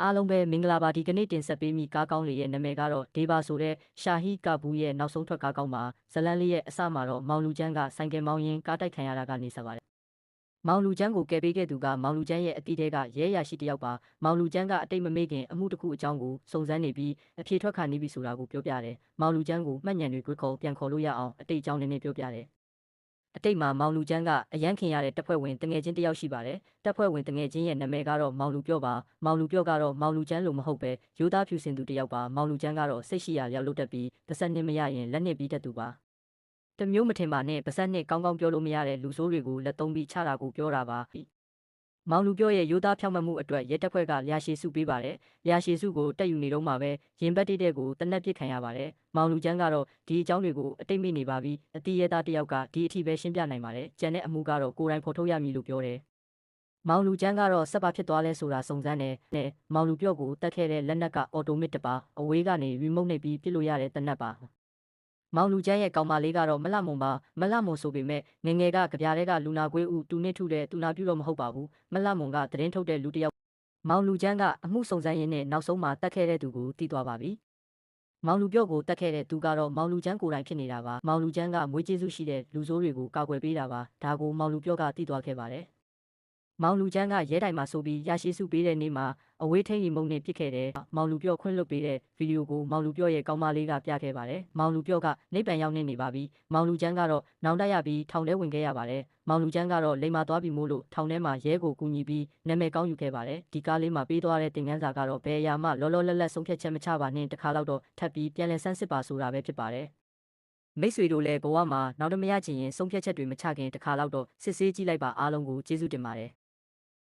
အားလုံးပဲမင်္ဂလာပါဒီကနေ့တင်ဆက်ပေးမိကားကောင်းလေးရဲ့နာမည်ကတော့ဒေဘာဆိုတဲ့ရှာဟီကဘူးရဲ့နောက်ဆုံးထွက်ကားကောင်းပါဇလန်းလေးရဲ့အစမှာတော့မောင်လူချမ်းကဆိုင်ကယ်မောင်းရင်းကားတိုက်ခံရတာကနေစပါတယ်မောင်လူချမ်းကိုကယ်ပေးခဲ့သူကမောင်လူချမ်းရဲ့အတီးတဲကရဲရရှိတယောက်ပါမောင်လူချမ်းကအတိတ်မမေ့ခင်အမှုတစ်ခုအကြောင်းကိုစုံစမ်းနေပြီးအဖြေထွက်ခါနေပြီဆိုတာကိုပြောပြတယ်မောင်လူချမ်းကိုမှတ်ဉာဏ်တွေပြန်ခေါ်လို့ရအောင်အတိတ်အကြောင်းနည်းနည်းပြောပြတယ်အတိတ်မှာမောင်လူချမ်းကအရန်ခင်ရတဲ့တပ်ဖွဲ့ဝင်တငယ်ချင်းတယောက်ရှိပါတယ်တပ်ဖွဲ့ဝင်တငယ်ချင်းရဲ့နာမည်ကတော့မောင်လူပြော့ပါမောင်လူပြော့ကတော့မောင်လူချမ်းလို့မဟုတ်ပဲရိုးသားဖြူစင်သူတယောက်ပါမောင်လူချမ်းကတော့စိတ်ရှိရာရောက်လို့တက်ပြီးပါစက်နှစ်မရရင်လက်နှစ်ပြီးတတ်သူပါတမျိုးမထင်ပါနဲ့ပါစက်နှစ်ကောင်းကောင်းပြောလို့မရတဲ့လူဆိုးတွေကိုလက်သုံးပြီးချတာကိုပြောတာပါမောင်လူပြော့ရဲ့ရိုးသားဖြောင့်မတ်မှုအတွက်ရဲတပ်ဖွဲ့ကလျာရှည်စုပေးပါတယ်လျာရှည်စုကိုတက်ယူနေတော့မှပဲရင်ဘတ်တိတဲ့ကိုတနက်ပစ်ခံရပါတယ်မောင်လူချမ်းကတော့ဒီအကြောင်းတွေကိုအတိတ်မိနေပါပြီအတီးရဲသားတယောက်ကဒီအထိပဲရှင်းပြနိုင်ပါတယ်ကျန်တဲ့အမှုကတော့ကိုယ်တိုင်ဖော်ထုတ်ရမည်လို့ပြောတယ်မောင်လူချမ်းကတော့ဆက်ပါဖြစ်သွားလဲဆိုတာစုံစမ်းတယ်နဲ့မောင်လူပြော့ကိုတက်ခဲ့တဲ့လက်နက်ကအော်တိုမစ်တပါအဝေးကနေရီမုတ်နှိပ်ပြီးပစ်လို့ရတဲ့တနက်ပါမောင်လူချမ်းရဲ့ကောင်မလေးကတော့မလှမုံပါမလှမုံဆိုပေမဲ့ငငယ်ကကြပြားတဲ့ကလူနာကွေးဦးတူနစ်ထုတဲ့တူနာပြုတော့မဟုတ်ပါဘူးမလှမုံကသတင်းထုတ်တဲ့လူတစ်ယောက်မောင်လူချမ်းကအမှုစုံစမ်းရင်းနဲ့နောက်ဆုံးမှာတက်ခဲ့တဲ့သူကိုတီးသွားပါပြီမောင်လူပြော့ကိုတက်ခဲ့တဲ့သူကတော့မောင်လူချမ်းကိုယ်တိုင်ဖြစ်နေတာပါမောင်လူချမ်းကမွေးကျေးဇူးရှိတဲ့လူဆိုးတွေကိုကာကွယ်ပေးတာပါဒါကိုမောင်လူပြော့ကတီးသွားခဲ့ပါတယ်မောင်လူချမ်းကရဲတိုင်မှာဆိုပြီးရရှိစုပေးတဲ့နေ့မှာအဝေးထိန်ရီမုံနဲ့ပြစ်ခဲ့တယ်မောင်လူပြော့ခွင့်လွတ်ပေးတဲ့ဗီဒီယိုကိုမောင်လူပြော့ရဲ့ကောင်းမလေးကပြခဲ့ပါတယ်မောင်လူပြော့ကနိဗ္ဗာန်ရောက်နေပါပြီမောင်လူချမ်းကတော့နောင်တရပြီးထောင်ထဲဝင်ခဲ့ရပါတယ်မောင်လူချမ်းကတော့လိမ္မာသွားပြီမို့လို့ထောင်ထဲမှာရဲကိုကူညီပြီးနာမည်ကောင်းယူခဲ့ပါတယ်ဒီကားလေးမှာပေးသွားတဲ့တင်ကန်းစာကတော့ဘယ်အရာမှလောလောလတ်လတ်ဆုံးဖြတ်ချက်မချပါနဲ့တခါတော့ထပ်ပြီးပြန်လည်ဆန်းစစ်ပါဆိုတာပဲဖြစ်ပါတယ်မိတ်ဆွေတို့လည်းဘဝမှာနောက်တမရချင်ရင်ဆုံးဖြတ်ချက်တွေမချခင်တခါတော့စစ်ဆေးကြည့်လိုက်ပါအားလုံးကိုကျေးဇူးတင်ပါတယ်